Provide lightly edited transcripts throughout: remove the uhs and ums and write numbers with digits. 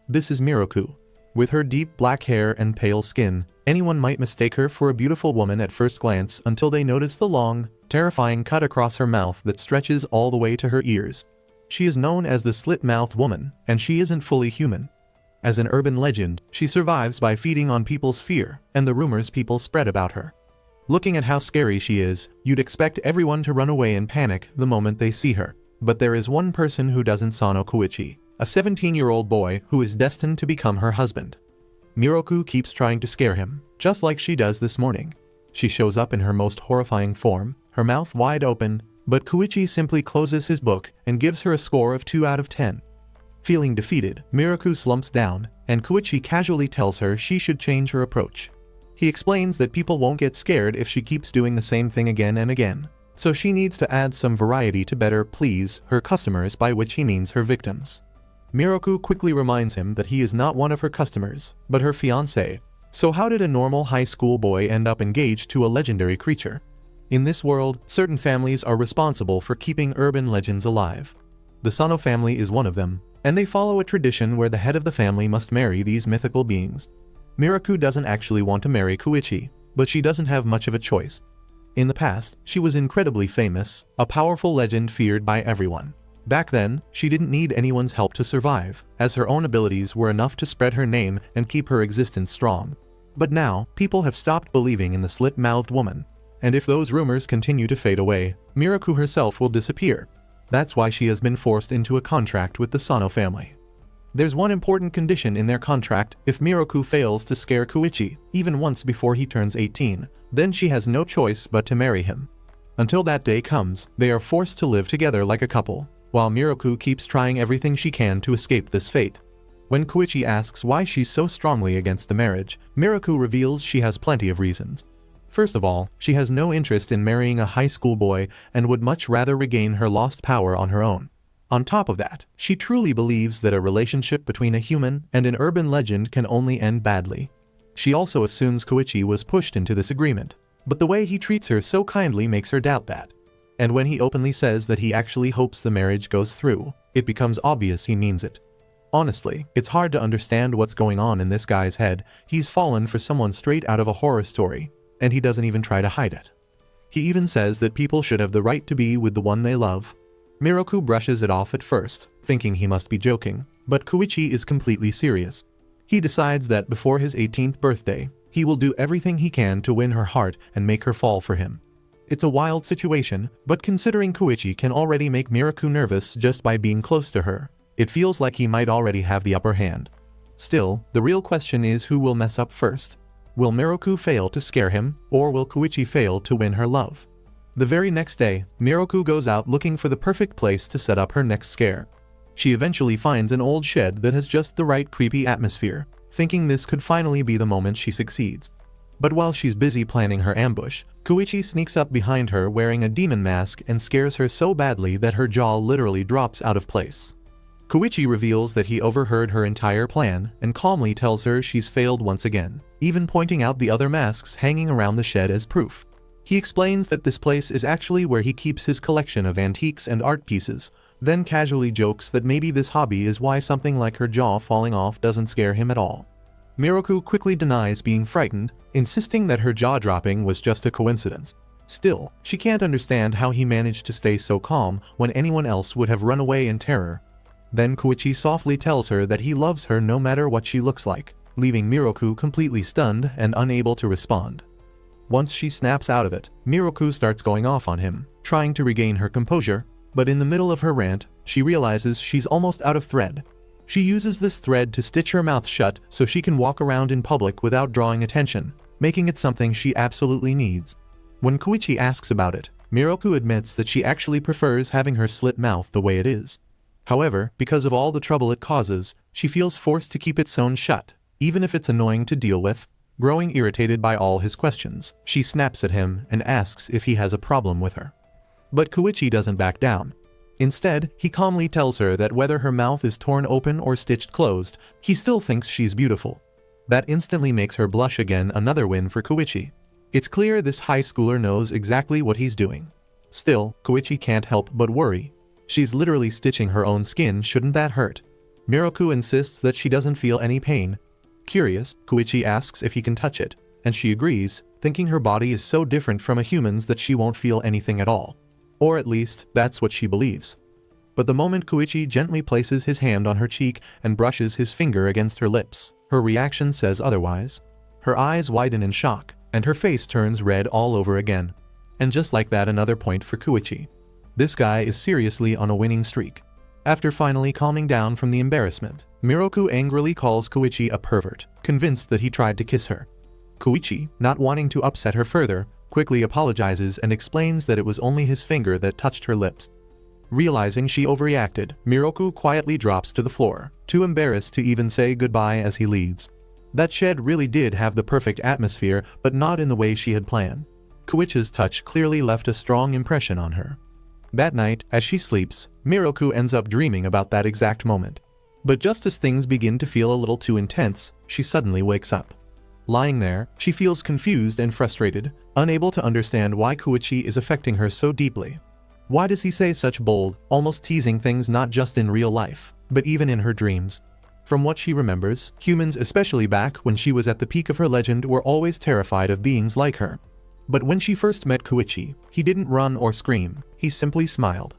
This is Miroku. With her deep black hair and pale skin, anyone might mistake her for a beautiful woman at first glance until they notice the long, terrifying cut across her mouth that stretches all the way to her ears. She is known as the Slit-Mouth woman, and she isn't fully human. As an urban legend, she survives by feeding on people's fear and the rumors people spread about her. Looking at how scary she is, you'd expect everyone to run away in panic the moment they see her. But there is one person who doesn't: Sano Kuichi, a 17-year-old boy who is destined to become her husband. Miroku keeps trying to scare him, just like she does this morning. She shows up in her most horrifying form, her mouth wide open, but Kuichi simply closes his book and gives her a score of 2 out of 10. Feeling defeated, Miroku slumps down, and Kuichi casually tells her she should change her approach. He explains that people won't get scared if she keeps doing the same thing again and again, so she needs to add some variety to better please her customers, by which he means her victims. Miroku quickly reminds him that he is not one of her customers, but her fiancé. So how did a normal high school boy end up engaged to a legendary creature? In this world, certain families are responsible for keeping urban legends alive. The Sano family is one of them, and they follow a tradition where the head of the family must marry these mythical beings. Miroku doesn't actually want to marry Kuichi, but she doesn't have much of a choice. In the past, she was incredibly famous, a powerful legend feared by everyone. Back then, she didn't need anyone's help to survive, as her own abilities were enough to spread her name and keep her existence strong. But now, people have stopped believing in the slit-mouthed woman, and if those rumors continue to fade away, Miroku herself will disappear. That's why she has been forced into a contract with the Sano family. There's one important condition in their contract: if Miroku fails to scare Kuichi, even once before he turns 18, then she has no choice but to marry him. Until that day comes, they are forced to live together like a couple, while Miroku keeps trying everything she can to escape this fate. When Kuichi asks why she's so strongly against the marriage, Miroku reveals she has plenty of reasons. First of all, she has no interest in marrying a high school boy and would much rather regain her lost power on her own. On top of that, she truly believes that a relationship between a human and an urban legend can only end badly. She also assumes Kuichi was pushed into this agreement, but the way he treats her so kindly makes her doubt that. And when he openly says that he actually hopes the marriage goes through, it becomes obvious he means it. Honestly, it's hard to understand what's going on in this guy's head. He's fallen for someone straight out of a horror story, and he doesn't even try to hide it. He even says that people should have the right to be with the one they love. Miroku brushes it off at first, thinking he must be joking, but Kuichi is completely serious. He decides that before his 18th birthday, he will do everything he can to win her heart and make her fall for him. It's a wild situation, but considering Kuichi can already make Miroku nervous just by being close to her, it feels like he might already have the upper hand. Still, the real question is who will mess up first. Will Miroku fail to scare him, or will Kuichi fail to win her love? The very next day, Miroku goes out looking for the perfect place to set up her next scare. She eventually finds an old shed that has just the right creepy atmosphere, thinking this could finally be the moment she succeeds. But while she's busy planning her ambush, Kuichi sneaks up behind her wearing a demon mask and scares her so badly that her jaw literally drops out of place. Kuichi reveals that he overheard her entire plan and calmly tells her she's failed once again, even pointing out the other masks hanging around the shed as proof. He explains that this place is actually where he keeps his collection of antiques and art pieces, then casually jokes that maybe this hobby is why something like her jaw falling off doesn't scare him at all. Miroku quickly denies being frightened, insisting that her jaw dropping was just a coincidence. Still, she can't understand how he managed to stay so calm when anyone else would have run away in terror. Then Kuichi softly tells her that he loves her no matter what she looks like, leaving Miroku completely stunned and unable to respond. Once she snaps out of it, Miroku starts going off on him, trying to regain her composure, but in the middle of her rant, she realizes she's almost out of thread. She uses this thread to stitch her mouth shut so she can walk around in public without drawing attention, making it something she absolutely needs. When Kuichi asks about it, Miroku admits that she actually prefers having her slit mouth the way it is. However, because of all the trouble it causes, she feels forced to keep it sewn shut, even if it's annoying to deal with. Growing irritated by all his questions, she snaps at him and asks if he has a problem with her. But Kuichi doesn't back down. Instead, he calmly tells her that whether her mouth is torn open or stitched closed, he still thinks she's beautiful. That instantly makes her blush again, another win for Kuichi. It's clear this high schooler knows exactly what he's doing. Still, Kuichi can't help but worry. She's literally stitching her own skin, shouldn't that hurt? Miroku insists that she doesn't feel any pain. Curious, Kuichi asks if he can touch it, and she agrees, thinking her body is so different from a human's that she won't feel anything at all. Or at least, that's what she believes. But the moment Kuichi gently places his hand on her cheek and brushes his finger against her lips, her reaction says otherwise. Her eyes widen in shock, and her face turns red all over again. And just like that, another point for Kuichi. This guy is seriously on a winning streak. After finally calming down from the embarrassment, Miroku angrily calls Kuichi a pervert, convinced that he tried to kiss her. Kuichi, not wanting to upset her further, quickly apologizes and explains that it was only his finger that touched her lips. Realizing she overreacted, Miroku quietly drops to the floor, too embarrassed to even say goodbye as he leaves. That shed really did have the perfect atmosphere, but not in the way she had planned. Kuichi's touch clearly left a strong impression on her. That night, as she sleeps, Miroku ends up dreaming about that exact moment. But just as things begin to feel a little too intense, she suddenly wakes up. Lying there, she feels confused and frustrated, unable to understand why Kuichi is affecting her so deeply. Why does he say such bold, almost teasing things not just in real life, but even in her dreams? From what she remembers, humans, especially back when she was at the peak of her legend, were always terrified of beings like her. But when she first met Kuichi, he didn't run or scream, he simply smiled.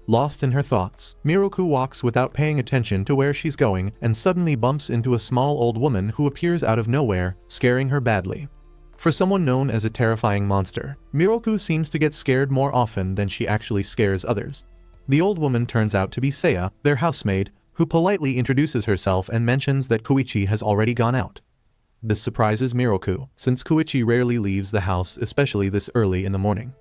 Lost in her thoughts, Miroku walks without paying attention to where she's going and suddenly bumps into a small old woman who appears out of nowhere, scaring her badly. For someone known as a terrifying monster, Miroku seems to get scared more often than she actually scares others. The old woman turns out to be Seiya, their housemaid, who politely introduces herself and mentions that Kuichi has already gone out. This surprises Miroku, since Kuichi rarely leaves the house, especially this early in the morning.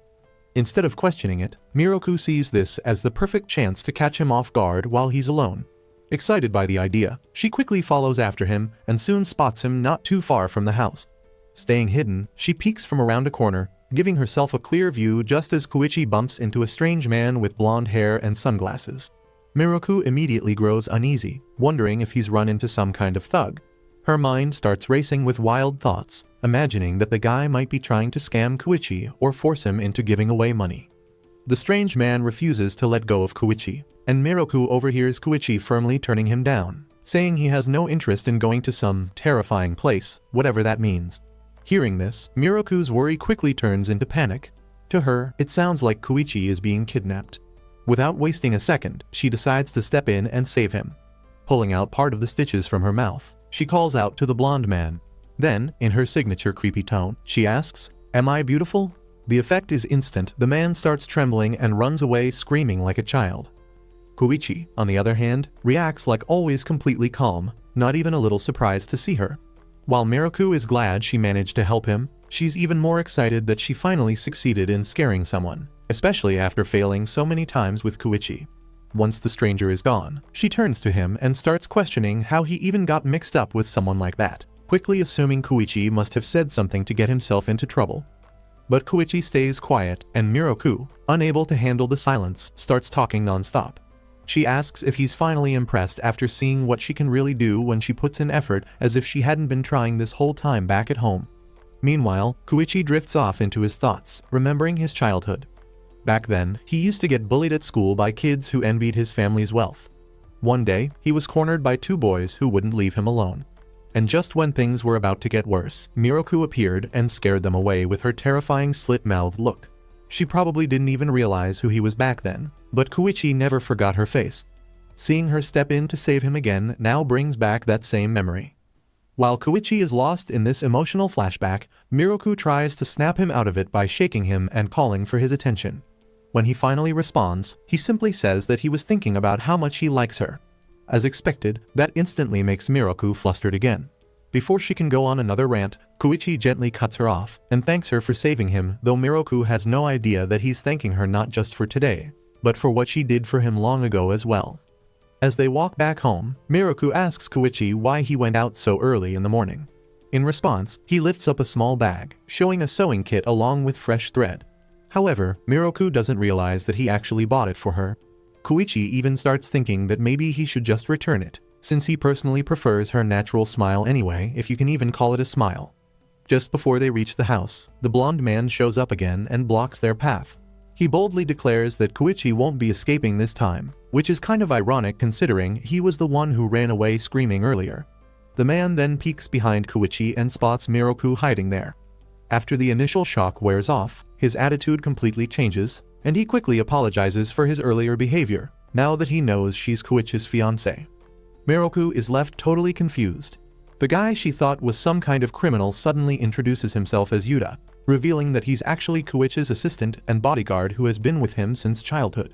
Instead of questioning it, Miroku sees this as the perfect chance to catch him off guard while he's alone. Excited by the idea, she quickly follows after him and soon spots him not too far from the house. Staying hidden, she peeks from around a corner, giving herself a clear view just as Kuichi bumps into a strange man with blonde hair and sunglasses. Miroku immediately grows uneasy, wondering if he's run into some kind of thug. Her mind starts racing with wild thoughts, imagining that the guy might be trying to scam Kuichi or force him into giving away money. The strange man refuses to let go of Kuichi, and Miroku overhears Kuichi firmly turning him down, saying he has no interest in going to some terrifying place, whatever that means. Hearing this, Miroku's worry quickly turns into panic. To her, it sounds like Kuichi is being kidnapped. Without wasting a second, she decides to step in and save him. Pulling out part of the stitches from her mouth, she calls out to the blonde man. Then, in her signature creepy tone, she asks, "Am I beautiful?" The effect is instant. The man starts trembling and runs away screaming like a child. Kuichi, on the other hand, reacts like always completely calm, not even a little surprised to see her. While Miroku is glad she managed to help him, she's even more excited that she finally succeeded in scaring someone, especially after failing so many times with Kuichi. Once the stranger is gone, she turns to him and starts questioning how he even got mixed up with someone like that, quickly assuming Kuichi must have said something to get himself into trouble. But Kuichi stays quiet, and Miroku, unable to handle the silence, starts talking non-stop. She asks if he's finally impressed after seeing what she can really do when she puts in effort, as if she hadn't been trying this whole time back at home. Meanwhile, Kuichi drifts off into his thoughts, remembering his childhood. Back then, he used to get bullied at school by kids who envied his family's wealth. One day, he was cornered by two boys who wouldn't leave him alone. And just when things were about to get worse, Miroku appeared and scared them away with her terrifying slit-mouthed look. She probably didn't even realize who he was back then, but Kuichi never forgot her face. Seeing her step in to save him again now brings back that same memory. While Kuichi is lost in this emotional flashback, Miroku tries to snap him out of it by shaking him and calling for his attention. When he finally responds, he simply says that he was thinking about how much he likes her. As expected, that instantly makes Miroku flustered again. Before she can go on another rant, Kuichi gently cuts her off and thanks her for saving him, though Miroku has no idea that he's thanking her not just for today, but for what she did for him long ago as well. As they walk back home, Miroku asks Kuichi why he went out so early in the morning. In response, he lifts up a small bag, showing a sewing kit along with fresh thread. However, Miroku doesn't realize that he actually bought it for her. Kuichi even starts thinking that maybe he should just return it, since he personally prefers her natural smile anyway, if you can even call it a smile. Just before they reach the house, the blonde man shows up again and blocks their path. He boldly declares that Kuichi won't be escaping this time, which is kind of ironic considering he was the one who ran away screaming earlier. The man then peeks behind Kuichi and spots Miroku hiding there. After the initial shock wears off, his attitude completely changes, and he quickly apologizes for his earlier behavior, now that he knows she's Kuichi's fiancé. Miroku is left totally confused. The guy she thought was some kind of criminal suddenly introduces himself as Yuta, revealing that he's actually Kuichi's assistant and bodyguard who has been with him since childhood.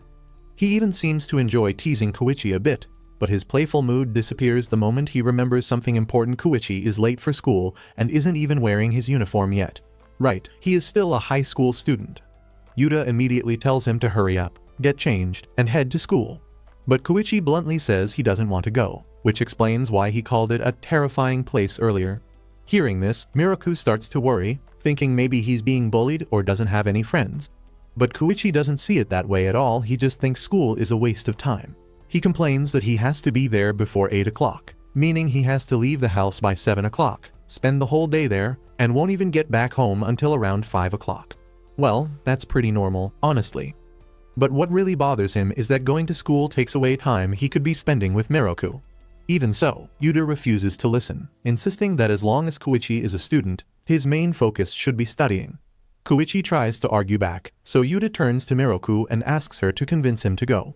He even seems to enjoy teasing Kuichi a bit, but his playful mood disappears the moment he remembers something important. Kuichi is late for school and isn't even wearing his uniform yet. Right, he is still a high school student. Yuta immediately tells him to hurry up, get changed, and head to school. But Kuichi bluntly says he doesn't want to go, which explains why he called it a terrifying place earlier. Hearing this, Miroku starts to worry, thinking maybe he's being bullied or doesn't have any friends. But Kuichi doesn't see it that way at all. He just thinks school is a waste of time. He complains that he has to be there before 8 o'clock, meaning he has to leave the house by 7 o'clock, spend the whole day there, and won't even get back home until around 5 o'clock. Well, that's pretty normal, honestly. But what really bothers him is that going to school takes away time he could be spending with Miroku. Even so, Yuta refuses to listen, insisting that as long as Kuichi is a student, his main focus should be studying. Kuichi tries to argue back, so Yuta turns to Miroku and asks her to convince him to go.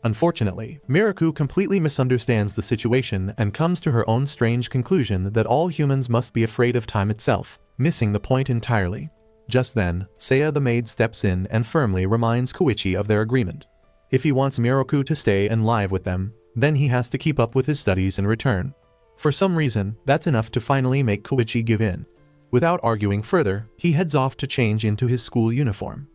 Unfortunately, Miroku completely misunderstands the situation and comes to her own strange conclusion that all humans must be afraid of time itself, missing the point entirely. Just then, Seiya the maid steps in and firmly reminds Kuichi of their agreement. If he wants Miroku to stay and live with them, then he has to keep up with his studies in return. For some reason, that's enough to finally make Kuichi give in. Without arguing further, he heads off to change into his school uniform.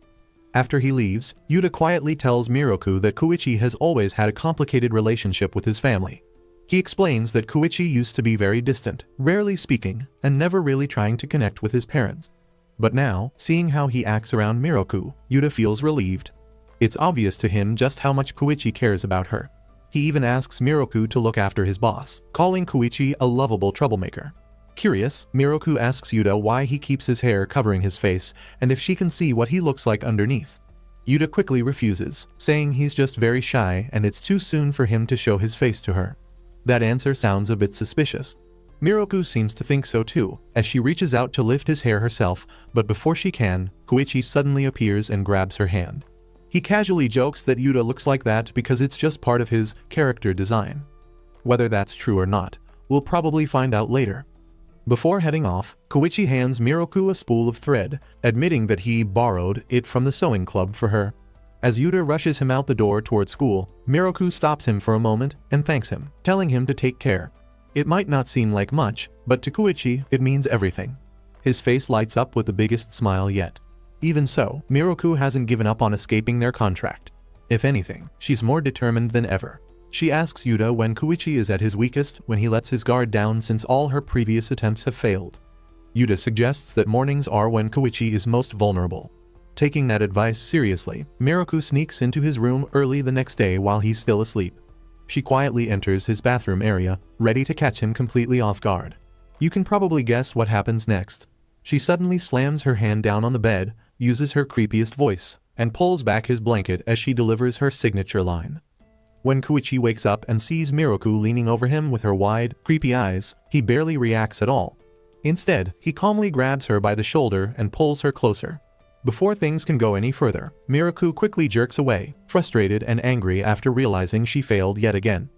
After he leaves, Yuta quietly tells Miroku that Kuichi has always had a complicated relationship with his family. He explains that Kuichi used to be very distant, rarely speaking, and never really trying to connect with his parents. But now, seeing how he acts around Miroku, Yuta feels relieved. It's obvious to him just how much Kuichi cares about her. He even asks Miroku to look after his boss, calling Kuichi a lovable troublemaker. Curious, Miroku asks Yuta why he keeps his hair covering his face and if she can see what he looks like underneath. Yuta quickly refuses, saying he's just very shy and it's too soon for him to show his face to her. That answer sounds a bit suspicious. Miroku seems to think so too, as she reaches out to lift his hair herself, but before she can, Kuichi suddenly appears and grabs her hand. He casually jokes that Yuta looks like that because it's just part of his character design. Whether that's true or not, we'll probably find out later. Before heading off, Kuichi hands Miroku a spool of thread, admitting that he borrowed it from the sewing club for her. As Yuta rushes him out the door toward school, Miroku stops him for a moment and thanks him, telling him to take care. It might not seem like much, but to Kuichi, it means everything. His face lights up with the biggest smile yet. Even so, Miroku hasn't given up on escaping their contract. If anything, she's more determined than ever. She asks Yuta when Kuichi is at his weakest, when he lets his guard down since all her previous attempts have failed. Yuta suggests that mornings are when Kuichi is most vulnerable. Taking that advice seriously, Miroku sneaks into his room early the next day while he's still asleep. She quietly enters his bathroom area, ready to catch him completely off guard. You can probably guess what happens next. She suddenly slams her hand down on the bed, uses her creepiest voice, and pulls back his blanket as she delivers her signature line. When Kuichi wakes up and sees Miroku leaning over him with her wide, creepy eyes, he barely reacts at all. Instead, he calmly grabs her by the shoulder and pulls her closer. Before things can go any further, Miroku quickly jerks away, frustrated and angry after realizing she failed yet again.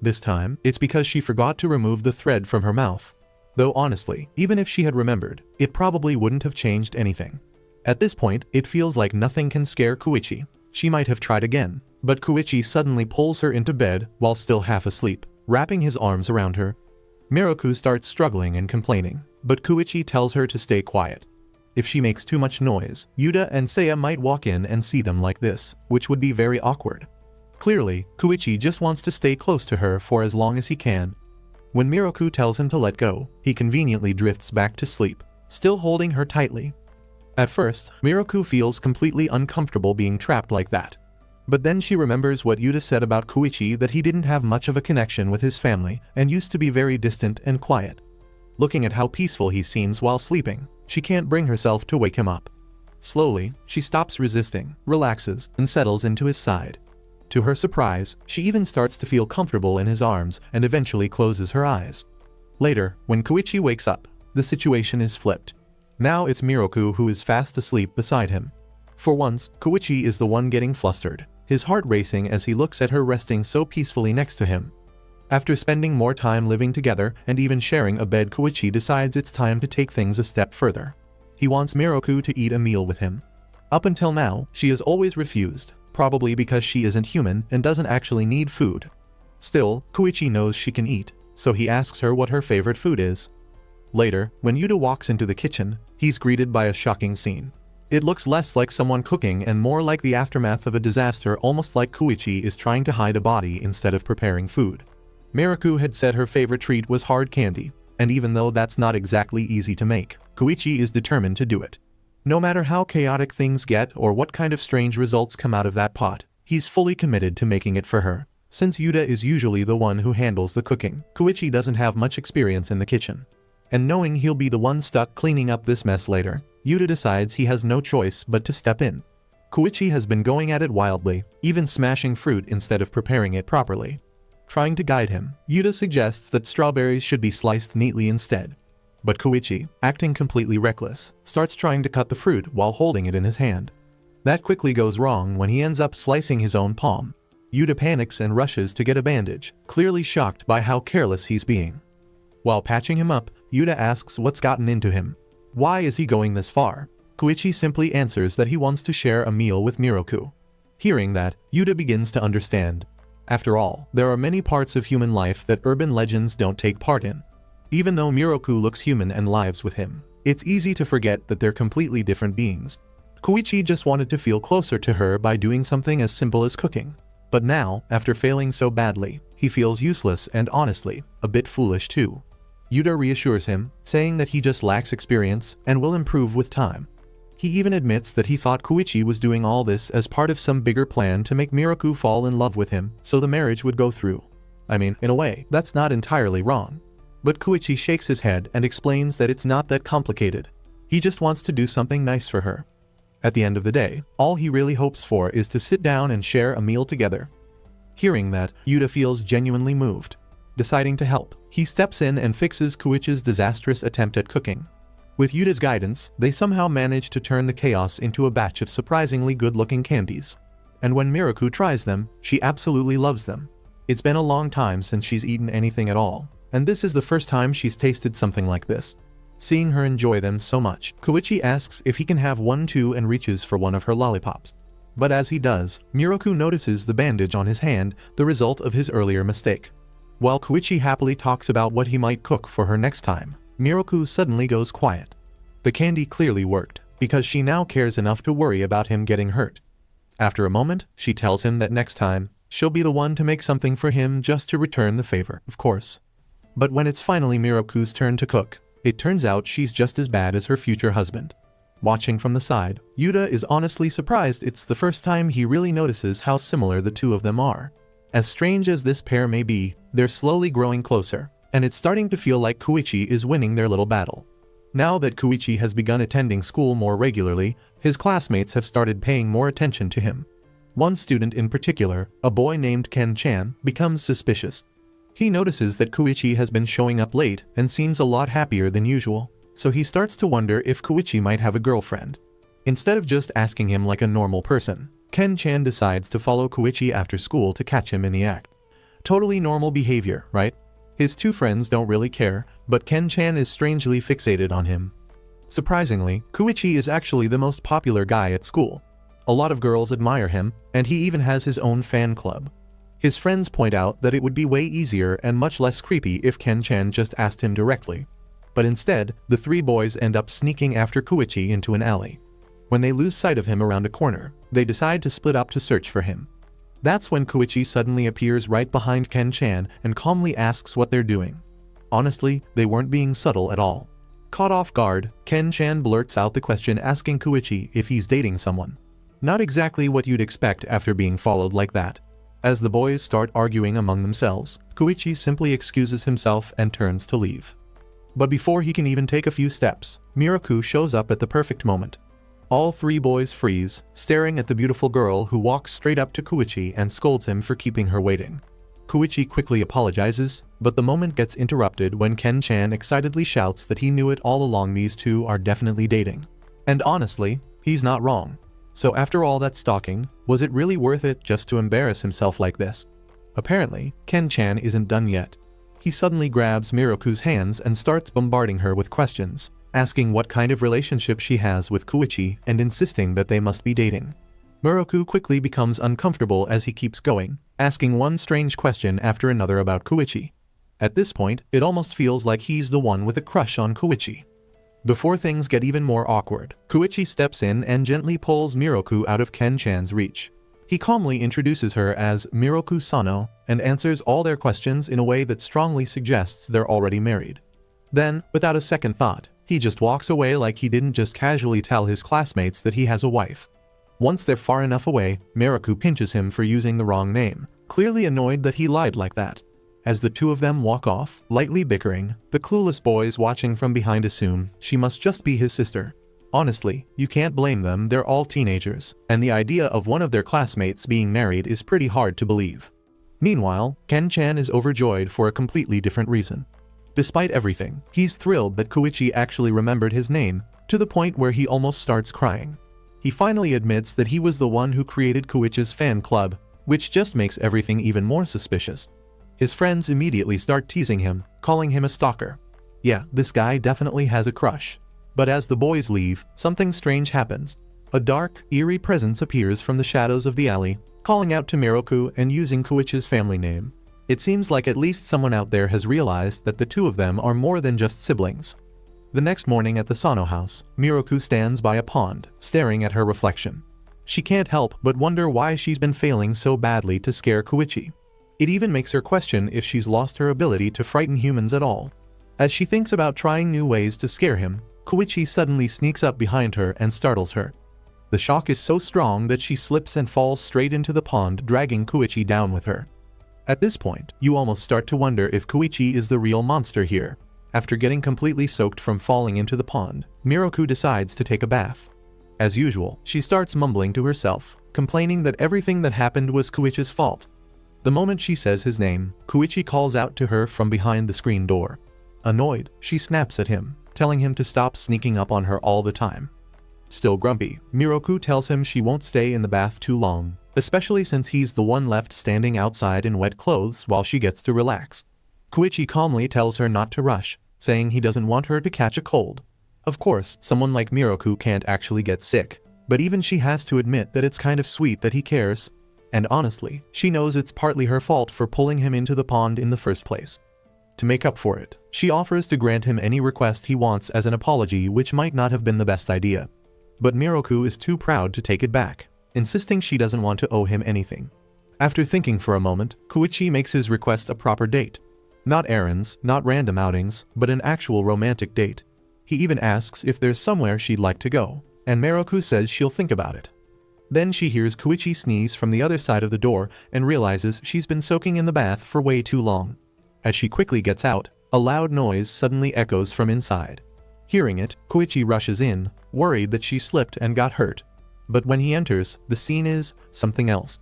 This time, it's because she forgot to remove the thread from her mouth. Though honestly, even if she had remembered, it probably wouldn't have changed anything. At this point, it feels like nothing can scare Kuichi. She might have tried again, but Kuichi suddenly pulls her into bed while still half asleep, wrapping his arms around her. Miroku starts struggling and complaining, but Kuichi tells her to stay quiet. If she makes too much noise, Yuta and Seiya might walk in and see them like this, which would be very awkward. Clearly, Kuichi just wants to stay close to her for as long as he can. When Miroku tells him to let go, he conveniently drifts back to sleep, still holding her tightly. At first, Miroku feels completely uncomfortable being trapped like that. But then she remembers what Yuta said about Kuichi, that he didn't have much of a connection with his family and used to be very distant and quiet. Looking at how peaceful he seems while sleeping, she can't bring herself to wake him up. Slowly, she stops resisting, relaxes, and settles into his side. To her surprise, she even starts to feel comfortable in his arms and eventually closes her eyes. Later, when Kuichi wakes up, the situation is flipped. Now it's Miroku who is fast asleep beside him. For once, Kuichi is the one getting flustered, his heart racing as he looks at her resting so peacefully next to him. After spending more time living together and even sharing a bed, Kuichi decides it's time to take things a step further. He wants Miroku to eat a meal with him. Up until now, she has always refused, probably because she isn't human and doesn't actually need food. Still, Kuichi knows she can eat, so he asks her what her favorite food is. Later, when Yuta walks into the kitchen, he's greeted by a shocking scene. It looks less like someone cooking and more like the aftermath of a disaster, almost like Kuichi is trying to hide a body instead of preparing food. Miroku had said her favorite treat was hard candy, and even though that's not exactly easy to make, Kuichi is determined to do it. No matter how chaotic things get or what kind of strange results come out of that pot, he's fully committed to making it for her. Since Yuta is usually the one who handles the cooking, Kuichi doesn't have much experience in the kitchen. And knowing he'll be the one stuck cleaning up this mess later, Yuta decides he has no choice but to step in. Kuichi has been going at it wildly, even smashing fruit instead of preparing it properly. Trying to guide him, Yuta suggests that strawberries should be sliced neatly instead. But Kuichi, acting completely reckless, starts trying to cut the fruit while holding it in his hand. That quickly goes wrong when he ends up slicing his own palm. Yuta panics and rushes to get a bandage, clearly shocked by how careless he's being. While patching him up, Yuta asks what's gotten into him. Why is he going this far? Kuichi simply answers that he wants to share a meal with Miroku. Hearing that, Yuta begins to understand. After all, there are many parts of human life that urban legends don't take part in. Even though Miroku looks human and lives with him, it's easy to forget that they're completely different beings. Kuichi just wanted to feel closer to her by doing something as simple as cooking. But now, after failing so badly, he feels useless and honestly, a bit foolish too. Yuta reassures him, saying that he just lacks experience and will improve with time. He even admits that he thought Kuichi was doing all this as part of some bigger plan to make Miroku fall in love with him so the marriage would go through. I mean, in a way, that's not entirely wrong. But Kuichi shakes his head and explains that it's not that complicated. He just wants to do something nice for her. At the end of the day, all he really hopes for is to sit down and share a meal together. Hearing that, Yuta feels genuinely moved. Deciding to help, he steps in and fixes Kuichi's disastrous attempt at cooking. With Yuta's guidance, they somehow manage to turn the chaos into a batch of surprisingly good-looking candies. And when Miroku tries them, she absolutely loves them. It's been a long time since she's eaten anything at all, and this is the first time she's tasted something like this. Seeing her enjoy them so much, Kuichi asks if he can have one too and reaches for one of her lollipops. But as he does, Miroku notices the bandage on his hand, the result of his earlier mistake. While Kuichi happily talks about what he might cook for her next time, Miroku suddenly goes quiet. The candy clearly worked, because she now cares enough to worry about him getting hurt. After a moment, she tells him that next time, she'll be the one to make something for him just to return the favor, of course. But when it's finally Miroku's turn to cook, it turns out she's just as bad as her future husband. Watching from the side, Yuta is honestly surprised it's the first time he really notices how similar the two of them are. As strange as this pair may be, they're slowly growing closer, and it's starting to feel like Kuichi is winning their little battle. Now that Kuichi has begun attending school more regularly, his classmates have started paying more attention to him. One student in particular, a boy named Ken-chan, becomes suspicious. He notices that Kuichi has been showing up late and seems a lot happier than usual, so he starts to wonder if Kuichi might have a girlfriend. Instead of just asking him like a normal person, Ken-chan decides to follow Kuichi after school to catch him in the act. Totally normal behavior, right? His two friends don't really care, but Ken-chan is strangely fixated on him. Surprisingly, Kuichi is actually the most popular guy at school. A lot of girls admire him, and he even has his own fan club. His friends point out that it would be way easier and much less creepy if Ken-chan just asked him directly. But instead, the three boys end up sneaking after Kuichi into an alley. When they lose sight of him around a corner, they decide to split up to search for him. That's when Kuichi suddenly appears right behind Ken-chan and calmly asks what they're doing. Honestly, they weren't being subtle at all. Caught off guard, Ken-chan blurts out the question asking Kuichi if he's dating someone. Not exactly what you'd expect after being followed like that. As the boys start arguing among themselves, Kuichi simply excuses himself and turns to leave. But before he can even take a few steps, Miroku shows up at the perfect moment. All three boys freeze, staring at the beautiful girl who walks straight up to Kuichi and scolds him for keeping her waiting. Kuichi quickly apologizes, but the moment gets interrupted when Ken-chan excitedly shouts that he knew it all along, these two are definitely dating. And honestly, he's not wrong. So after all that stalking, was it really worth it just to embarrass himself like this? Apparently, Ken-chan isn't done yet. He suddenly grabs Miroku's hands and starts bombarding her with questions, asking what kind of relationship she has with Kuichi and insisting that they must be dating. Miroku quickly becomes uncomfortable as he keeps going, asking one strange question after another about Kuichi. At this point, it almost feels like he's the one with a crush on Kuichi. Before things get even more awkward, Kuichi steps in and gently pulls Miroku out of Ken-chan's reach. He calmly introduces her as Miroku Sano and answers all their questions in a way that strongly suggests they're already married. Then, without a second thought, he just walks away like he didn't just casually tell his classmates that he has a wife. Once they're far enough away, Miroku pinches him for using the wrong name, clearly annoyed that he lied like that. As the two of them walk off, lightly bickering, the clueless boys watching from behind assume she must just be his sister. Honestly, you can't blame them, they're all teenagers, and the idea of one of their classmates being married is pretty hard to believe. Meanwhile, Ken-chan is overjoyed for a completely different reason. Despite everything, he's thrilled that Kuichi actually remembered his name, to the point where he almost starts crying. He finally admits that he was the one who created Kuichi's fan club, which just makes everything even more suspicious. His friends immediately start teasing him, calling him a stalker. Yeah, this guy definitely has a crush. But as the boys leave, something strange happens. A dark, eerie presence appears from the shadows of the alley, calling out to Miroku and using Kuichi's family name. It seems like at least someone out there has realized that the two of them are more than just siblings. The next morning at the Sano house, Miroku stands by a pond, staring at her reflection. She can't help but wonder why she's been failing so badly to scare Kuichi. It even makes her question if she's lost her ability to frighten humans at all. As she thinks about trying new ways to scare him, Kuichi suddenly sneaks up behind her and startles her. The shock is so strong that she slips and falls straight into the pond, dragging Kuichi down with her. At this point, you almost start to wonder if Kuichi is the real monster here. After getting completely soaked from falling into the pond, Miroku decides to take a bath. As usual, she starts mumbling to herself, complaining that everything that happened was Kuichi's fault. The moment she says his name, Kuichi calls out to her from behind the screen door. Annoyed, she snaps at him, telling him to stop sneaking up on her all the time. Still grumpy, Miroku tells him she won't stay in the bath too long, especially since he's the one left standing outside in wet clothes while she gets to relax. Kuichi calmly tells her not to rush, saying he doesn't want her to catch a cold. Of course, someone like Miroku can't actually get sick, but even she has to admit that it's kind of sweet that he cares. And honestly, she knows it's partly her fault for pulling him into the pond in the first place. To make up for it, she offers to grant him any request he wants as an apology, which might not have been the best idea. But Miroku is too proud to take it back, insisting she doesn't want to owe him anything. After thinking for a moment, Kuichi makes his request a proper date. Not errands, not random outings, but an actual romantic date. He even asks if there's somewhere she'd like to go, and Miroku says she'll think about it. Then she hears Kuichi sneeze from the other side of the door and realizes she's been soaking in the bath for way too long. As she quickly gets out, a loud noise suddenly echoes from inside. Hearing it, Kuichi rushes in, worried that she slipped and got hurt. But when he enters, the scene is something else.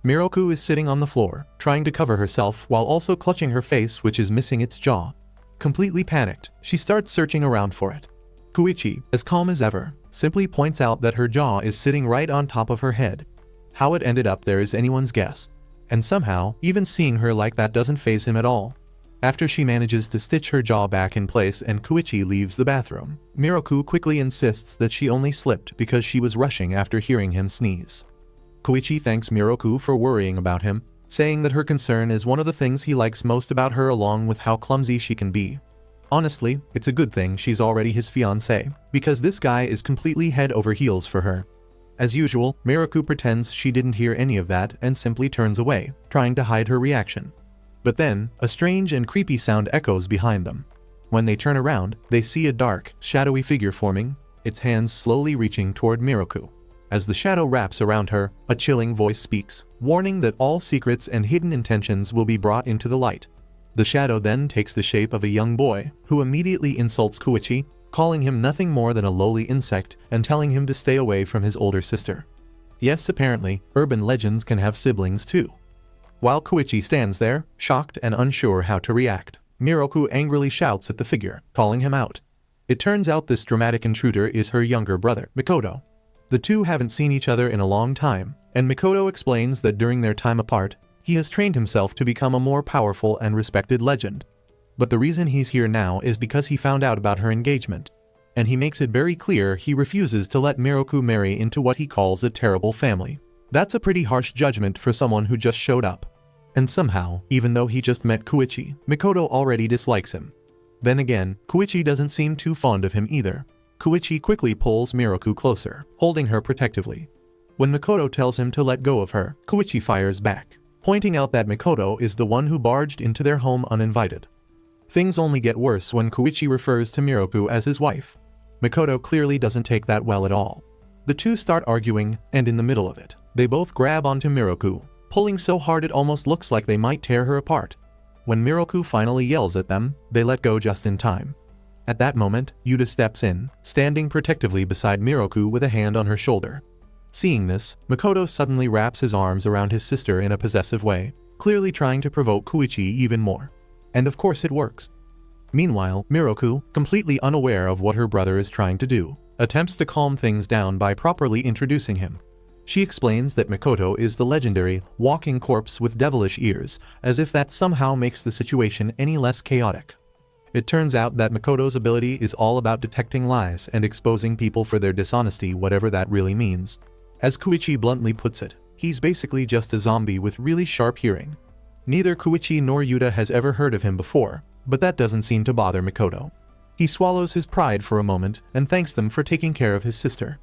Miroku is sitting on the floor, trying to cover herself while also clutching her face, which is missing its jaw. Completely panicked, she starts searching around for it. Kuichi, as calm as ever, simply points out that her jaw is sitting right on top of her head. How it ended up there is anyone's guess. And somehow, even seeing her like that doesn't faze him at all. After she manages to stitch her jaw back in place and Kuichi leaves the bathroom, Miroku quickly insists that she only slipped because she was rushing after hearing him sneeze. Kuichi thanks Miroku for worrying about him, saying that her concern is one of the things he likes most about her, along with how clumsy she can be. Honestly, it's a good thing she's already his fiancé, because this guy is completely head over heels for her. As usual, Miroku pretends she didn't hear any of that and simply turns away, trying to hide her reaction. But then, a strange and creepy sound echoes behind them. When they turn around, they see a dark, shadowy figure forming, its hands slowly reaching toward Miroku. As the shadow wraps around her, a chilling voice speaks, warning that all secrets and hidden intentions will be brought into the light. The shadow then takes the shape of a young boy, who immediately insults Kuichi, calling him nothing more than a lowly insect and telling him to stay away from his older sister. Yes, apparently, urban legends can have siblings too. While Kuichi stands there, shocked and unsure how to react, Miroku angrily shouts at the figure, calling him out. It turns out this dramatic intruder is her younger brother, Makoto. The two haven't seen each other in a long time, and Makoto explains that during their time apart, he has trained himself to become a more powerful and respected legend. But the reason he's here now is because he found out about her engagement, and he makes it very clear he refuses to let Miroku marry into what he calls a terrible family. That's a pretty harsh judgment for someone who just showed up. And somehow, even though he just met Kuichi, Makoto already dislikes him. Then again, Kuichi doesn't seem too fond of him either. Kuichi quickly pulls Miroku closer, holding her protectively. When Makoto tells him to let go of her, Kuichi fires back, pointing out that Makoto is the one who barged into their home uninvited. Things only get worse when Kuichi refers to Miroku as his wife. Makoto clearly doesn't take that well at all. The two start arguing, and in the middle of it, they both grab onto Miroku, pulling so hard it almost looks like they might tear her apart. When Miroku finally yells at them, they let go just in time. At that moment, Yuta steps in, standing protectively beside Miroku with a hand on her shoulder. Seeing this, Makoto suddenly wraps his arms around his sister in a possessive way, clearly trying to provoke Kuichi even more. And of course it works. Meanwhile, Miroku, completely unaware of what her brother is trying to do, attempts to calm things down by properly introducing him. She explains that Makoto is the legendary, walking corpse with devilish ears, as if that somehow makes the situation any less chaotic. It turns out that Makoto's ability is all about detecting lies and exposing people for their dishonesty, whatever that really means. As Kuichi bluntly puts it, he's basically just a zombie with really sharp hearing. Neither Kuichi nor Yuta has ever heard of him before, but that doesn't seem to bother Makoto. He swallows his pride for a moment and thanks them for taking care of his sister.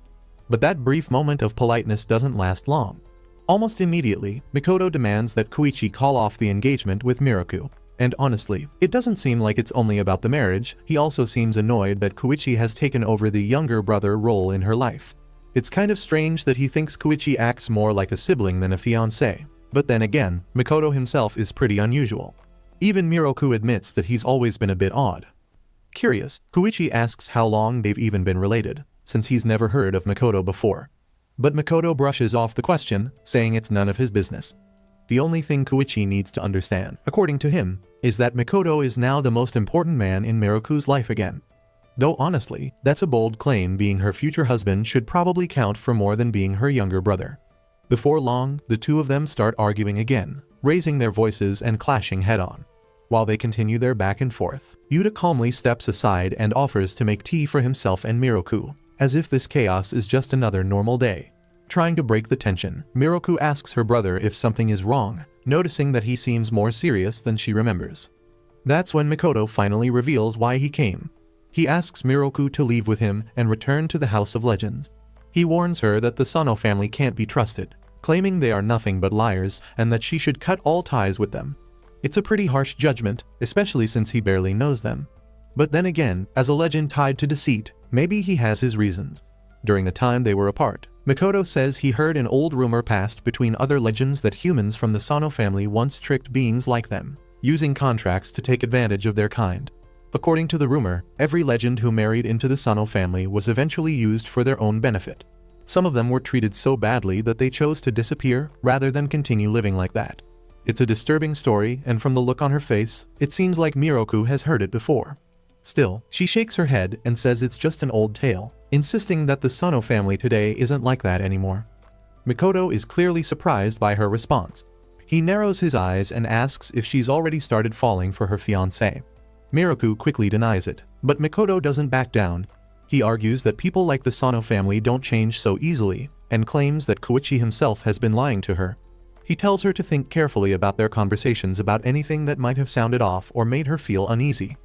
But that brief moment of politeness doesn't last long. Almost immediately, Makoto demands that Kuichi call off the engagement with Miroku. And honestly, it doesn't seem like it's only about the marriage. He also seems annoyed that Kuichi has taken over the younger brother role in her life. It's kind of strange that he thinks Kuichi acts more like a sibling than a fiancé. But then again, Makoto himself is pretty unusual. Even Miroku admits that he's always been a bit odd. Curious, Kuichi asks how long they've even been related, since he's never heard of Makoto before. But Makoto brushes off the question, saying it's none of his business. The only thing Kuichi needs to understand, according to him, is that Makoto is now the most important man in Miroku's life again. Though honestly, that's a bold claim. Being her future husband should probably count for more than being her younger brother. Before long, the two of them start arguing again, raising their voices and clashing head-on. While they continue their back and forth, Yuta calmly steps aside and offers to make tea for himself and Miroku, as if this chaos is just another normal day. Trying to break the tension, Miroku asks her brother if something is wrong, noticing that he seems more serious than she remembers. That's when Makoto finally reveals why he came. He asks Miroku to leave with him and return to the House of Legends. He warns her that the Sano family can't be trusted, claiming they are nothing but liars and that she should cut all ties with them. It's a pretty harsh judgment, especially since he barely knows them. But then again, as a legend tied to deceit, maybe he has his reasons. During the time they were apart, Makoto says he heard an old rumor passed between other legends that humans from the Sano family once tricked beings like them, using contracts to take advantage of their kind. According to the rumor, every legend who married into the Sano family was eventually used for their own benefit. Some of them were treated so badly that they chose to disappear rather than continue living like that. It's a disturbing story, and from the look on her face, it seems like Miroku has heard it before. Still, she shakes her head and says it's just an old tale, insisting that the Sano family today isn't like that anymore. Makoto is clearly surprised by her response. He narrows his eyes and asks if she's already started falling for her fiancé. Miroku quickly denies it, but Makoto doesn't back down. He argues that people like the Sano family don't change so easily, and claims that Kuichi himself has been lying to her. He tells her to think carefully about their conversations about anything that might have sounded off or made her feel uneasy.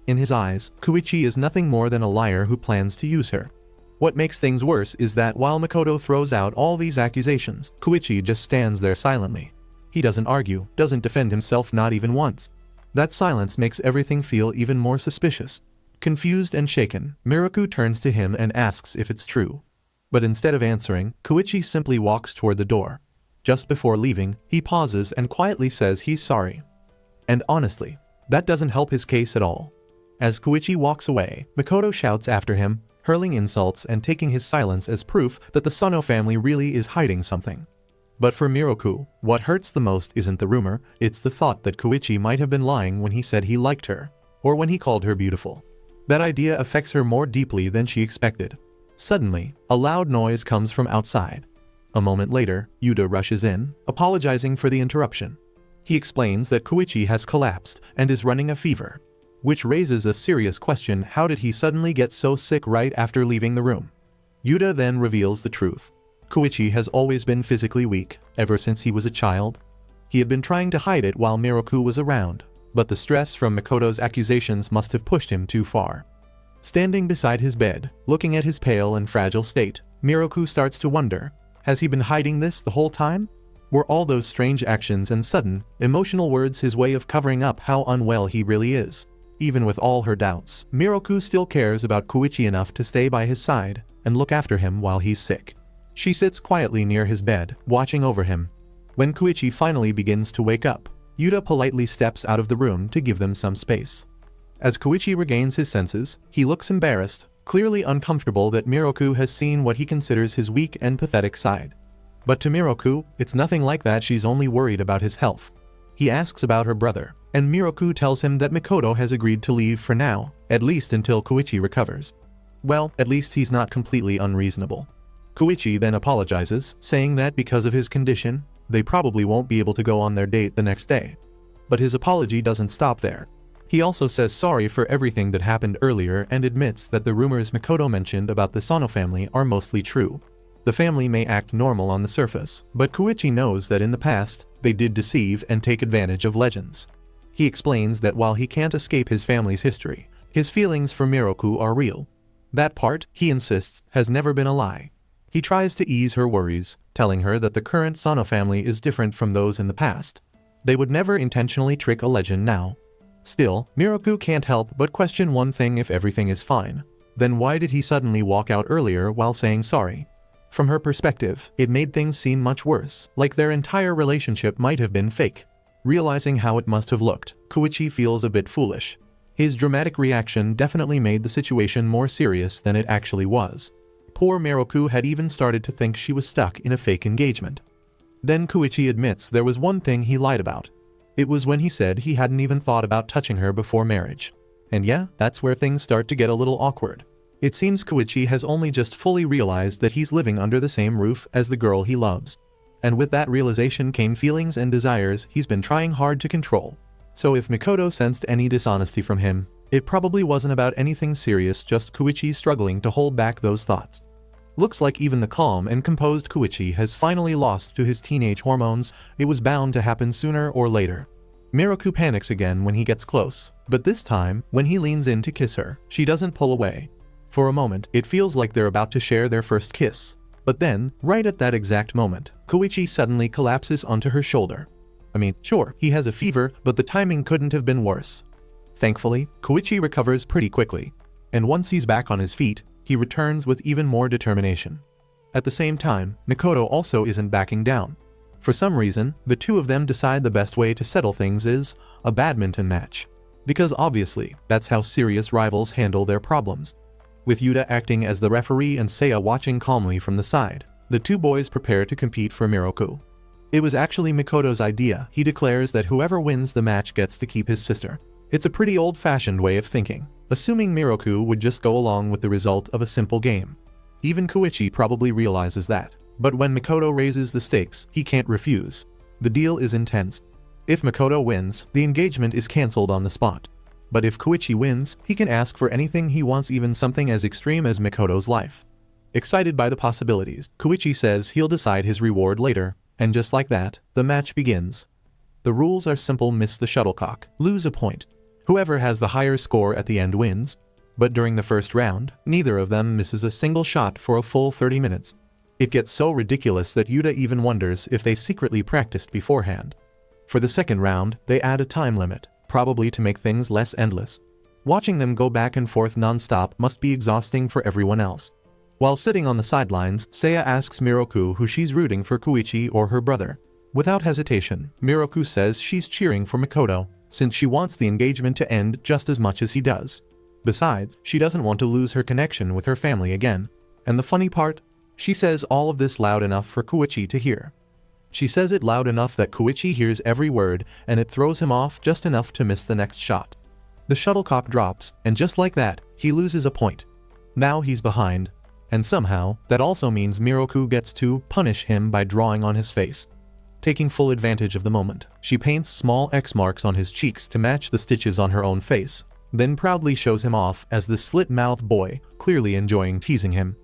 In his eyes, Kuichi is nothing more than a liar who plans to use her. What makes things worse is that while Makoto throws out all these accusations, Kuichi just stands there silently. He doesn't argue, doesn't defend himself, not even once. That silence makes everything feel even more suspicious. Confused and shaken, Miroku turns to him and asks if it's true. But instead of answering, Kuichi simply walks toward the door. Just before leaving, he pauses and quietly says he's sorry. And honestly, that doesn't help his case at all. As Kuichi walks away, Makoto shouts after him, hurling insults and taking his silence as proof that the Sano family really is hiding something. But for Miroku, what hurts the most isn't the rumor, it's the thought that Kuichi might have been lying when he said he liked her, or when he called her beautiful. That idea affects her more deeply than she expected. Suddenly, a loud noise comes from outside. A moment later, Yuta rushes in, apologizing for the interruption. He explains that Kuichi has collapsed and is running a fever, which raises a serious question: how did he suddenly get so sick right after leaving the room? Yuta then reveals the truth. Kuichi has always been physically weak, ever since he was a child. He had been trying to hide it while Miroku was around, but the stress from Makoto's accusations must have pushed him too far. Standing beside his bed, looking at his pale and fragile state, Miroku starts to wonder, has he been hiding this the whole time? Were all those strange actions and sudden, emotional words his way of covering up how unwell he really is? Even with all her doubts, Miroku still cares about Kuichi enough to stay by his side and look after him while he's sick. She sits quietly near his bed, watching over him. When Kuichi finally begins to wake up, Yuta politely steps out of the room to give them some space. As Kuichi regains his senses, he looks embarrassed, clearly uncomfortable that Miroku has seen what he considers his weak and pathetic side. But to Miroku, it's nothing like that. She's only worried about his health. He asks about her brother, and Miroku tells him that Makoto has agreed to leave for now, at least until Kuichi recovers. Well, at least he's not completely unreasonable. Kuichi then apologizes, saying that because of his condition, they probably won't be able to go on their date the next day. But his apology doesn't stop there. He also says sorry for everything that happened earlier and admits that the rumors Makoto mentioned about the Sano family are mostly true. The family may act normal on the surface, but Kuichi knows that in the past, they did deceive and take advantage of legends. He explains that while he can't escape his family's history, his feelings for Miroku are real. That part, he insists, has never been a lie. He tries to ease her worries, telling her that the current Sano family is different from those in the past. They would never intentionally trick a legend now. Still, Miroku can't help but question one thing: if everything is fine, then why did he suddenly walk out earlier while saying sorry? From her perspective, it made things seem much worse, like their entire relationship might have been fake. Realizing how it must have looked, Kuichi feels a bit foolish. His dramatic reaction definitely made the situation more serious than it actually was. Poor Miroku had even started to think she was stuck in a fake engagement. Then Kuichi admits there was one thing he lied about. It was when he said he hadn't even thought about touching her before marriage. And yeah, that's where things start to get a little awkward. It seems Kuichi has only just fully realized that he's living under the same roof as the girl he loves. And with that realization came feelings and desires he's been trying hard to control. So if Makoto sensed any dishonesty from him, it probably wasn't about anything serious, just Kuichi struggling to hold back those thoughts. Looks like even the calm and composed Kuichi has finally lost to his teenage hormones. It was bound to happen sooner or later. Miroku panics again when he gets close, but this time, when he leans in to kiss her, she doesn't pull away. For a moment, it feels like they're about to share their first kiss. But then, right at that exact moment, Kuichi suddenly collapses onto her shoulder. I mean, sure, he has a fever, but the timing couldn't have been worse. Thankfully, Kuichi recovers pretty quickly, and once he's back on his feet, he returns with even more determination. At the same time, Makoto also isn't backing down. For some reason, the two of them decide the best way to settle things is a badminton match. Because obviously, that's how serious rivals handle their problems. With Yuta acting as the referee and Seiya watching calmly from the side, the two boys prepare to compete for Miroku. It was actually Makoto's idea. He declares that whoever wins the match gets to keep his sister. It's a pretty old-fashioned way of thinking, assuming Miroku would just go along with the result of a simple game. Even Kuichi probably realizes that. But when Makoto raises the stakes, he can't refuse. The deal is intense. If Makoto wins, the engagement is cancelled on the spot. But if Kuichi wins, he can ask for anything he wants, even something as extreme as Makoto's life. Excited by the possibilities, Kuichi says he'll decide his reward later, and just like that, the match begins. The rules are simple: miss the shuttlecock, lose a point. Whoever has the higher score at the end wins. But during the first round, neither of them misses a single shot for a full 30 minutes. It gets so ridiculous that Yuta even wonders if they secretly practiced beforehand. For the second round, they add a time limit, probably to make things less endless. Watching them go back and forth non-stop must be exhausting for everyone else. While sitting on the sidelines, Seiya asks Miroku who she's rooting for, Kuichi or her brother. Without hesitation, Miroku says she's cheering for Makoto. since she wants the engagement to end just as much as he does. Besides, she doesn't want to lose her connection with her family again. And the funny part? She says all of this loud enough for Kuichi to hear. She says it loud enough that Kuichi hears every word, and it throws him off just enough to miss the next shot. The shuttlecock drops, and just like that, he loses a point. Now he's behind, and somehow, that also means Miroku gets to punish him by drawing on his face. Taking full advantage of the moment, she paints small X marks on his cheeks to match the stitches on her own face, then proudly shows him off as the slit-mouth boy, clearly enjoying teasing him.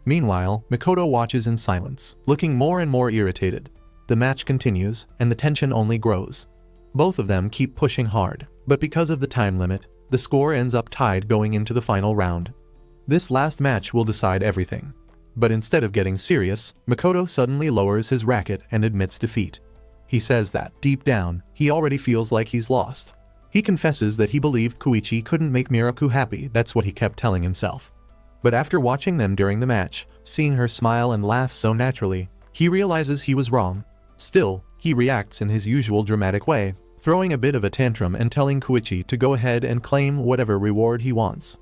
Meanwhile, Makoto watches in silence, looking more and more irritated. The match continues, and the tension only grows. Both of them keep pushing hard, but because of the time limit, the score ends up tied going into the final round. This last match will decide everything. But instead of getting serious, Makoto suddenly lowers his racket and admits defeat. He says that, deep down, he already feels like he's lost. He confesses that he believed Kuichi couldn't make Miroku happy, that's what he kept telling himself. But after watching them during the match, seeing her smile and laugh so naturally, he realizes he was wrong. Still, he reacts in his usual dramatic way, throwing a bit of a tantrum and telling Kuichi to go ahead and claim whatever reward he wants.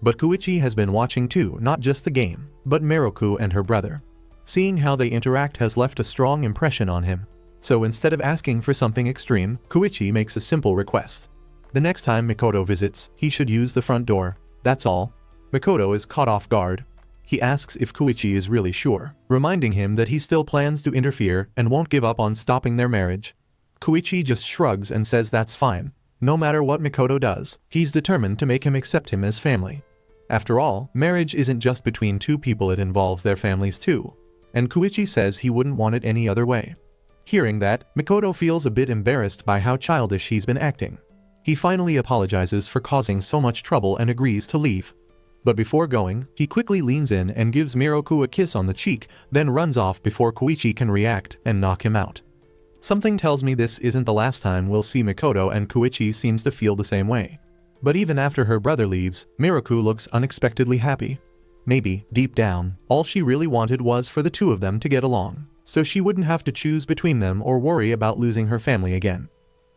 But Kuichi has been watching too, not just the game, but Miroku and her brother. Seeing how they interact has left a strong impression on him. So instead of asking for something extreme, Kuichi makes a simple request. The next time Makoto visits, he should use the front door. That's all. Makoto is caught off guard. He asks if Kuichi is really sure, reminding him that he still plans to interfere and won't give up on stopping their marriage. Kuichi just shrugs and says that's fine. No matter what Makoto does, he's determined to make him accept him as family. After all, marriage isn't just between two people, it involves their families too. And Kuichi says he wouldn't want it any other way. Hearing that, Makoto feels a bit embarrassed by how childish he's been acting. He finally apologizes for causing so much trouble and agrees to leave. But before going, he quickly leans in and gives Miroku a kiss on the cheek, then runs off before Kuichi can react and knock him out. Something tells me this isn't the last time we'll see Makoto, and Kuichi seems to feel the same way. But even after her brother leaves, Miroku looks unexpectedly happy. Maybe, deep down, all she really wanted was for the two of them to get along, so she wouldn't have to choose between them or worry about losing her family again.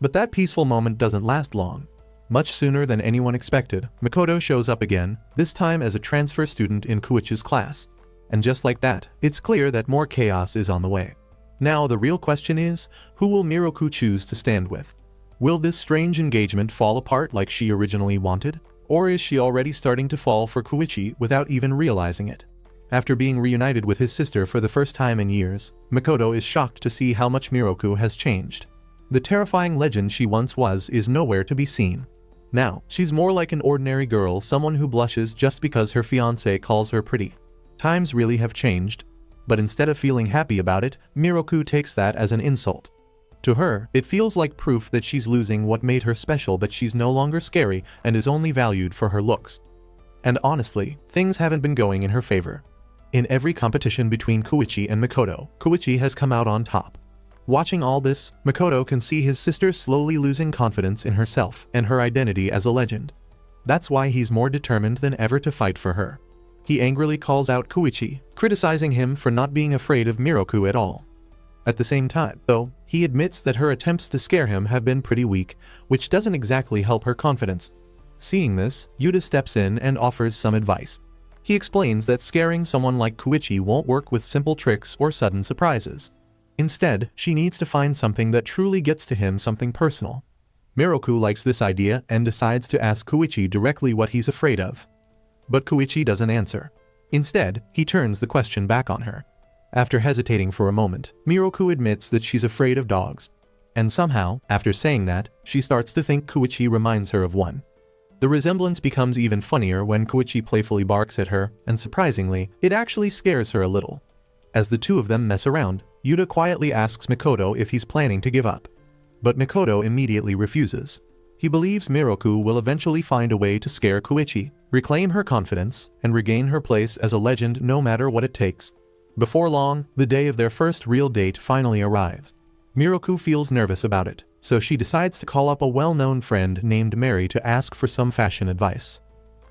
But that peaceful moment doesn't last long. Much sooner than anyone expected, Makoto shows up again, this time as a transfer student in Kuichi's class. And just like that, it's clear that more chaos is on the way. Now the real question is, who will Miroku choose to stand with? Will this strange engagement fall apart like she originally wanted? Or is she already starting to fall for Kuichi without even realizing it? After being reunited with his sister for the first time in years, Makoto is shocked to see how much Miroku has changed. The terrifying legend she once was is nowhere to be seen. Now, she's more like an ordinary girl, someone who blushes just because her fiancé calls her pretty. Times really have changed. But instead of feeling happy about it, Miroku takes that as an insult. To her, it feels like proof that she's losing what made her special, that she's no longer scary and is only valued for her looks. And honestly, things haven't been going in her favor. In every competition between Kuichi and Makoto, Kuichi has come out on top. Watching all this, Makoto can see his sister slowly losing confidence in herself and her identity as a legend. That's why he's more determined than ever to fight for her. He angrily calls out Kuichi, criticizing him for not being afraid of Miroku at all. At the same time, though, he admits that her attempts to scare him have been pretty weak, which doesn't exactly help her confidence. Seeing this, Yuta steps in and offers some advice. He explains that scaring someone like Kuichi won't work with simple tricks or sudden surprises. Instead, she needs to find something that truly gets to him, something personal. Miroku likes this idea and decides to ask Kuichi directly what he's afraid of. But Kuichi doesn't answer. Instead, he turns the question back on her. After hesitating for a moment, Miroku admits that she's afraid of dogs. And somehow, after saying that, she starts to think Kuichi reminds her of one. The resemblance becomes even funnier when Kuichi playfully barks at her, and surprisingly, it actually scares her a little. As the two of them mess around, Yuta quietly asks Makoto if he's planning to give up. But Makoto immediately refuses. He believes Miroku will eventually find a way to scare Kuichi, reclaim her confidence, and regain her place as a legend no matter what it takes. Before long, the day of their first real date finally arrives. Miroku feels nervous about it, so she decides to call up a well-known friend named Mary to ask for some fashion advice.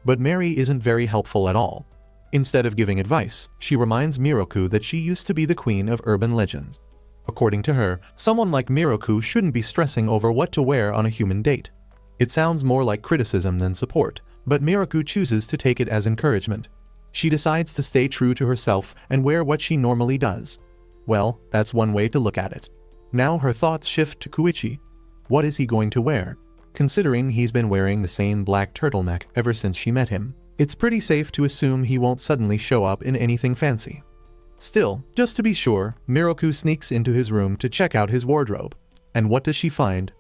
But Mary isn't very helpful at all. Instead of giving advice, she reminds Miroku that she used to be the queen of urban legends. According to her, someone like Miroku shouldn't be stressing over what to wear on a human date. It sounds more like criticism than support, but Miroku chooses to take it as encouragement. She decides to stay true to herself and wear what she normally does. Well, that's one way to look at it. Now her thoughts shift to Kuichi. What is he going to wear? Considering he's been wearing the same black turtleneck ever since she met him, it's pretty safe to assume he won't suddenly show up in anything fancy. Still, just to be sure, Miroku sneaks into his room to check out his wardrobe. And what does she find?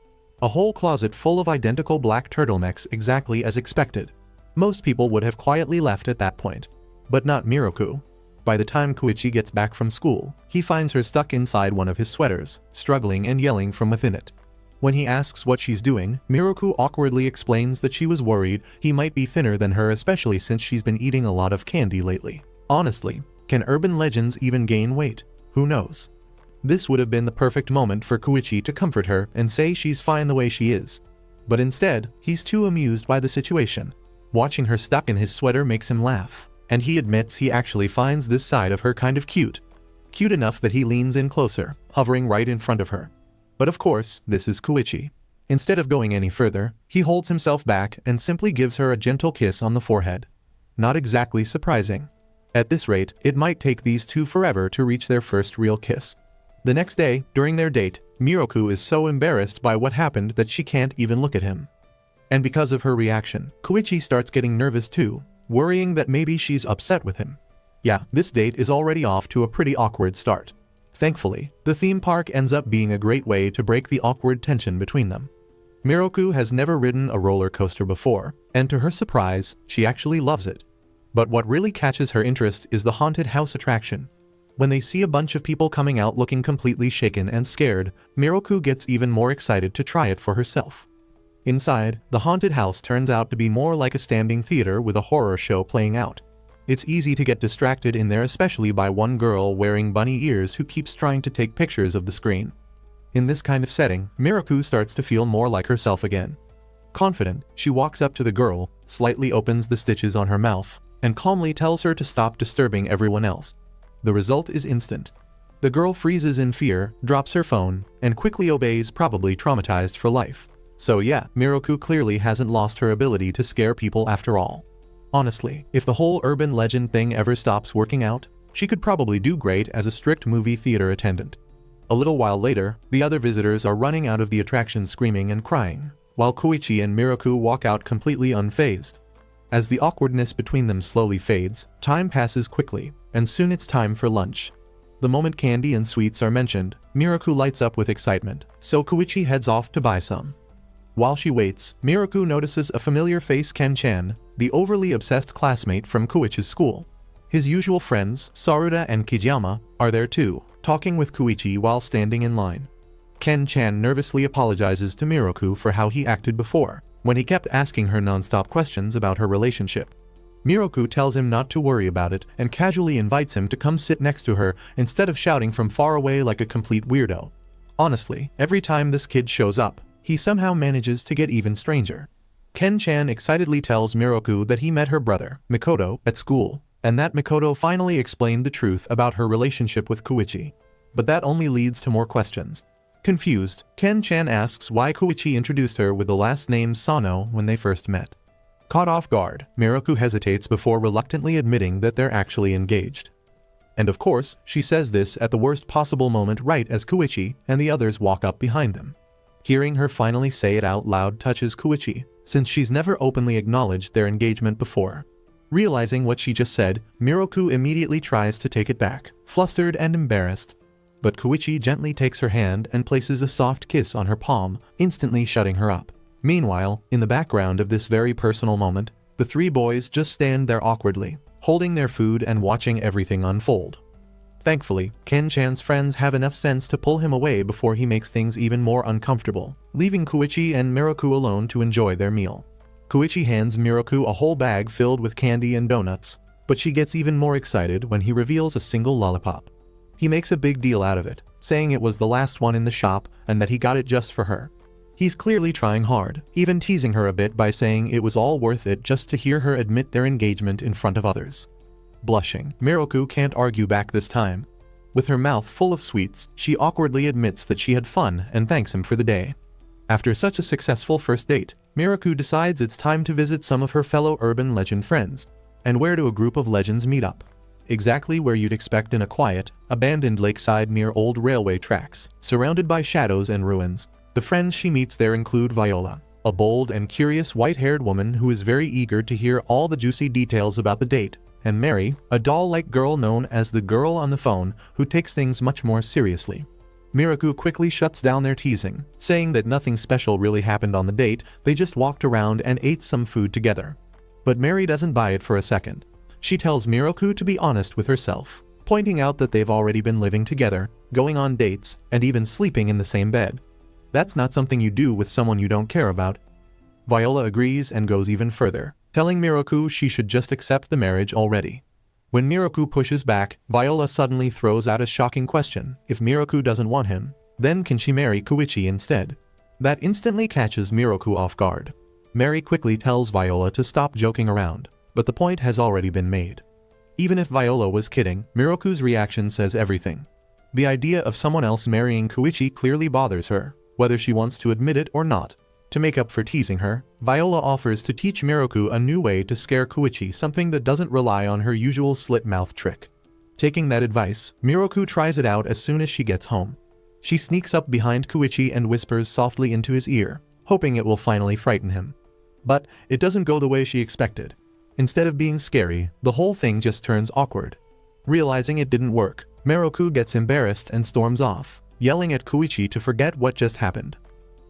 A whole closet full of identical black turtlenecks, exactly as expected. Most people would have quietly left at that point. But not Miroku. By the time Kuichi gets back from school, he finds her stuck inside one of his sweaters, struggling and yelling from within it. When he asks what she's doing, Miroku awkwardly explains that she was worried he might be thinner than her, especially since she's been eating a lot of candy lately. Honestly, can urban legends even gain weight? Who knows? This would have been the perfect moment for Kuichi to comfort her and say she's fine the way she is. But instead, he's too amused by the situation. Watching her stuck in his sweater makes him laugh, and he admits he actually finds this side of her kind of cute. Cute enough that he leans in closer, hovering right in front of her. But of course, this is Kuichi. Instead of going any further, he holds himself back and simply gives her a gentle kiss on the forehead. Not exactly surprising. At this rate, it might take these two forever to reach their first real kiss. The next day, during their date, Miroku is so embarrassed by what happened that she can't even look at him. And because of her reaction, Kuichi starts getting nervous too, worrying that maybe she's upset with him. Yeah, this date is already off to a pretty awkward start. Thankfully, the theme park ends up being a great way to break the awkward tension between them. Miroku has never ridden a roller coaster before, and to her surprise, she actually loves it. But what really catches her interest is the haunted house attraction. When they see a bunch of people coming out looking completely shaken and scared, Miroku gets even more excited to try it for herself. Inside, the haunted house turns out to be more like a standing theater with a horror show playing out. It's easy to get distracted in there, especially by one girl wearing bunny ears who keeps trying to take pictures of the screen. In this kind of setting, Miroku starts to feel more like herself again. Confident, she walks up to the girl, slightly opens the stitches on her mouth, and calmly tells her to stop disturbing everyone else. The result is instant. The girl freezes in fear, drops her phone, and quickly obeys, probably traumatized for life. So yeah, Miroku clearly hasn't lost her ability to scare people after all. Honestly, if the whole urban legend thing ever stops working out, she could probably do great as a strict movie theater attendant. A little while later, the other visitors are running out of the attraction screaming and crying, while Kuichi and Miroku walk out completely unfazed. As the awkwardness between them slowly fades, time passes quickly, and soon it's time for lunch. The moment candy and sweets are mentioned, Miroku lights up with excitement, so Kuichi heads off to buy some. While she waits, Miroku notices a familiar face, Ken-chan, the overly obsessed classmate from Kuichi's school. His usual friends, Saruda and Kijiyama, are there too, talking with Kuichi while standing in line. Ken-chan nervously apologizes to Miroku for how he acted before, when he kept asking her non-stop questions about her relationship. Miroku tells him not to worry about it and casually invites him to come sit next to her instead of shouting from far away like a complete weirdo. Honestly, every time this kid shows up, he somehow manages to get even stranger. Ken-chan excitedly tells Miroku that he met her brother, Makoto, at school, and that Makoto finally explained the truth about her relationship with Kuichi. But that only leads to more questions. Confused, Ken-chan asks why Kuichi introduced her with the last name Sano when they first met. Caught off guard, Miroku hesitates before reluctantly admitting that they're actually engaged. And of course, she says this at the worst possible moment right as Kuichi and the others walk up behind them. Hearing her finally say it out loud touches Kuichi, since she's never openly acknowledged their engagement before. Realizing what she just said, Miroku immediately tries to take it back, flustered and embarrassed. But Kuichi gently takes her hand and places a soft kiss on her palm, instantly shutting her up. Meanwhile, in the background of this very personal moment, the three boys just stand there awkwardly, holding their food and watching everything unfold. Thankfully, Ken-chan's friends have enough sense to pull him away before he makes things even more uncomfortable, leaving Kuichi and Miroku alone to enjoy their meal. Kuichi hands Miroku a whole bag filled with candy and donuts, but she gets even more excited when he reveals a single lollipop. He makes a big deal out of it, saying it was the last one in the shop and that he got it just for her. He's clearly trying hard, even teasing her a bit by saying it was all worth it just to hear her admit their engagement in front of others. Blushing, Miroku can't argue back this time. With her mouth full of sweets, she awkwardly admits that she had fun and thanks him for the day. After such a successful first date, Miroku decides it's time to visit some of her fellow urban legend friends. And where do a group of legends meet up? Exactly where you'd expect, in a quiet, abandoned lakeside near old railway tracks, surrounded by shadows and ruins. The friends she meets there include Viola, a bold and curious white-haired woman who is very eager to hear all the juicy details about the date, and Mary, a doll-like girl known as the girl on the phone who takes things much more seriously. Miroku quickly shuts down their teasing, saying that nothing special really happened on the date, they just walked around and ate some food together. But Mary doesn't buy it for a second. She tells Miroku to be honest with herself, pointing out that they've already been living together, going on dates, and even sleeping in the same bed. That's not something you do with someone you don't care about. Viola agrees and goes even further, telling Miroku she should just accept the marriage already. When Miroku pushes back, Viola suddenly throws out a shocking question: if Miroku doesn't want him, then can she marry Kuichi instead? That instantly catches Miroku off guard. Mary quickly tells Viola to stop joking around, but the point has already been made. Even if Viola was kidding, Miroku's reaction says everything. The idea of someone else marrying Kuichi clearly bothers her, whether she wants to admit it or not. To make up for teasing her, Viola offers to teach Miroku a new way to scare Kuichi, something that doesn't rely on her usual slit-mouth trick. Taking that advice, Miroku tries it out as soon as she gets home. She sneaks up behind Kuichi and whispers softly into his ear, hoping it will finally frighten him. But it doesn't go the way she expected. Instead of being scary, the whole thing just turns awkward. Realizing it didn't work, Miroku gets embarrassed and storms off, yelling at Kuichi to forget what just happened.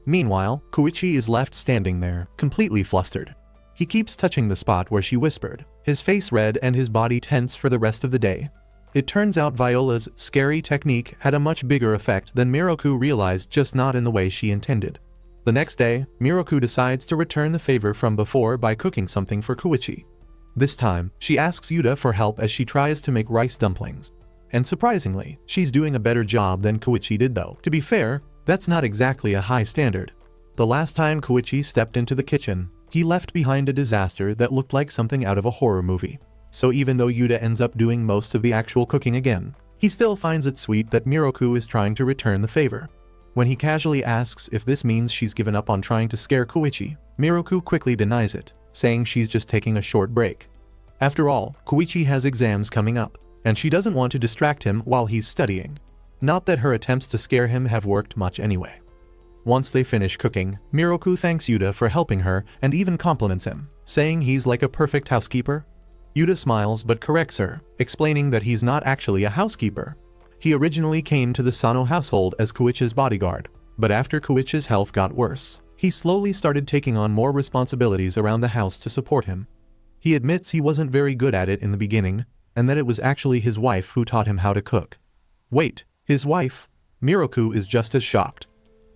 Meanwhile, Kuichi is left standing there, completely flustered. He keeps touching the spot where she whispered, his face red and his body tense for the rest of the day. It turns out Viola's scary technique had a much bigger effect than Miroku realized, just not in the way she intended. The next day, Miroku decides to return the favor from before by cooking something for Kuichi. This time, she asks Yuta for help as she tries to make rice dumplings. And surprisingly, she's doing a better job than Kuichi did though. To be fair, that's not exactly a high standard. The last time Kuichi stepped into the kitchen, he left behind a disaster that looked like something out of a horror movie. So even though Yuta ends up doing most of the actual cooking again, he still finds it sweet that Miroku is trying to return the favor. When he casually asks if this means she's given up on trying to scare Kuichi, Miroku quickly denies it, saying she's just taking a short break. After all, Kuichi has exams coming up, and she doesn't want to distract him while he's studying. Not that her attempts to scare him have worked much anyway. Once they finish cooking, Miroku thanks Yuta for helping her and even compliments him, saying he's like a perfect housekeeper. Yuta smiles but corrects her, explaining that he's not actually a housekeeper. He originally came to the Sano household as Kuichi's bodyguard, but after Kuichi's health got worse, he slowly started taking on more responsibilities around the house to support him. He admits he wasn't very good at it in the beginning, and that it was actually his wife who taught him how to cook. Wait, his wife? Miroku is just as shocked.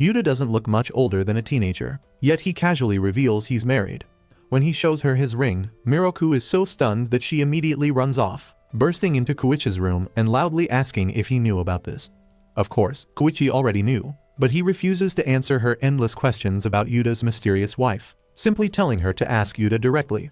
Yuta doesn't look much older than a teenager, yet he casually reveals he's married. When he shows her his ring, Miroku is so stunned that she immediately runs off, bursting into Kuichi's room and loudly asking if he knew about this. Of course, Kuichi already knew, but he refuses to answer her endless questions about Yuta's mysterious wife, simply telling her to ask Yuta directly.